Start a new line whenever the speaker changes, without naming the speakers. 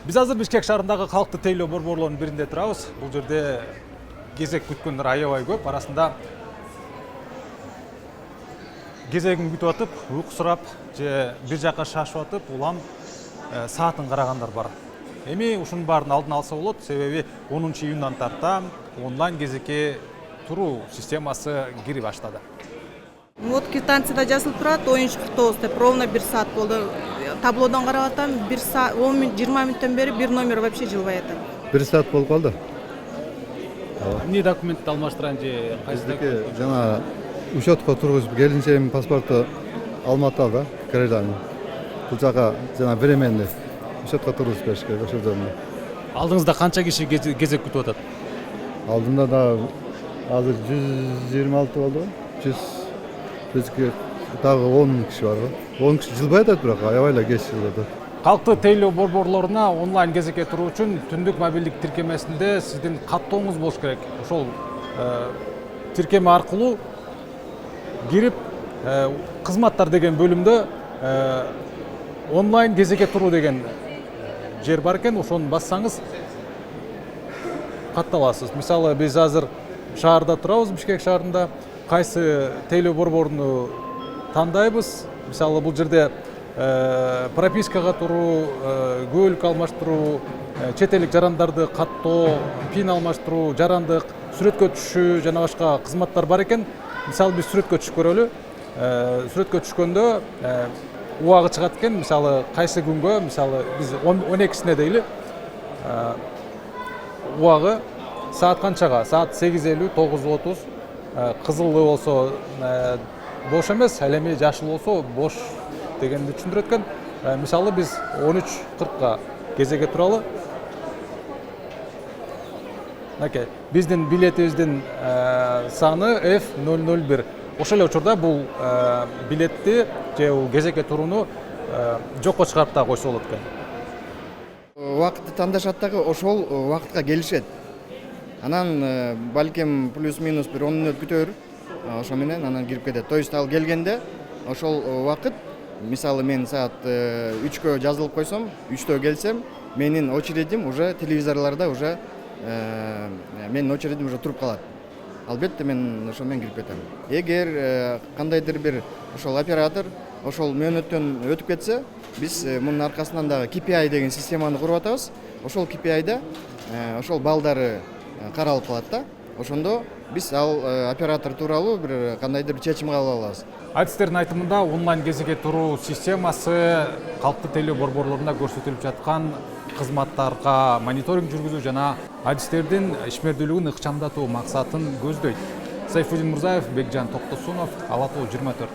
Биз азыр Бишкек шаарындагы калктык тейлөө борборлорунун биринде турабыз. Бул жерде кезек күткөндөр аябай көп. Арасында кезегин күтүп атып, уйку сурап же бир жакка шашып атып, улам саатын карагандар бар. Эми ушунун баарын алдын алса болот, себеби 10-июндан тарта онлайн кезекке туруу системасы кире баштады.
Вот квитанцияда жазылып турат, оюнчу куттообуз деп ровно 1 саат болду. Таблодан карап атам, 1 саат 20 мүнөттөн бери бир номер вообще жылбай атат.
1 саат болуп калды.
Эмне документти алмаштыран же
Биздики жана учетко тургузуп келинчегимдин паспорту Алматыда да, Карелиянын. Бул жака жана временный учетко тургузуп бериш керек ошол жерден.
Алдыңызда канча киши кезек күтүп атат?
Алдымда да азыр 126 болду. 100 бизге дагы 10 киши бар. 10 киши жылбай атат, бирок аябай эле кеч жылып атат.
Калктык тейлөө борборлоруна онлайн кезекке туруу үчүн түндүк мобилдик тиркемесинде сиздин каттооңуз болуш керек. Ошол тиркеме аркылуу кирип кызматтар деген бөлүмдө онлайн кезекке туруу деген жер бар экен. Ошону бассаңыз катталасыз. Мисалы биз азыр шаарда турабыз, Бишкек шаарында. Кайсы тейлөө борборуну тандайбыз? Мисалы бул жерде пропискага туруу, көлүк алмаштыруу, чет элдик жарандарды каттоо, пин алмаштыруу, жарандык, сүрөткө түшүү жана башка кызматтар бар экен. Мисалы биз сүрөткө түшүп көрөлү. Сүрөткө түшкөндө убагы чыгат экен. Мисалы кайсы күнгө, мисалы биз 12-сине дейли. Убагы саат канчага? Саат 8:50, 9:30. Кызылы болсо бош эмес, ал эми жашыл болсо бош дегенди түшүндүрөт экен. Мисалы биз 13:40 кезекке туралы. Окей. Биздин билетибиздин саны F001. Ошол эле учурда бул билетти же бул кезекке турууну жокко чыгарып да койсо болот экен.
Убакытты тандашат дагы ошол убакытка келишет. Анан балким плюс-минус бир 10 мүнөт күтөөр. Ошо менен анан кирип кетет. То есть ал келгенде ошол убакыт, мисалы мен саат 3кө жазылып койсом, 3тө келсем, менин очередим уже телевизорларда уже менин очередим уже туруп калат. Албетте мен ошо менен кирип кетем. Эгер кандайдыр бир ошол оператор ошол мөөнөттөн өтүп кетсе, биз мунун аркасынан дагы KPI деген системаны куруп атабыз. Ошол KPI-да ошол балдары каралып калат да. Ошондо биз ал оператор тууралуу бир кандайдыр бир чечим кабыл алабыз.
Адистердин айтымында онлайн кезекке туруу системасы калктык тейлөө борборлорунда көрсөтүлүп жаткан кызматтарга мониторинг жүргүзүү жана адистердин ишмердүүлүгүн ыкчамдатуу максатын көздөйт. Сайфуддин Мурзаев, Бекжан Токтосунов, Ала Тоо 24.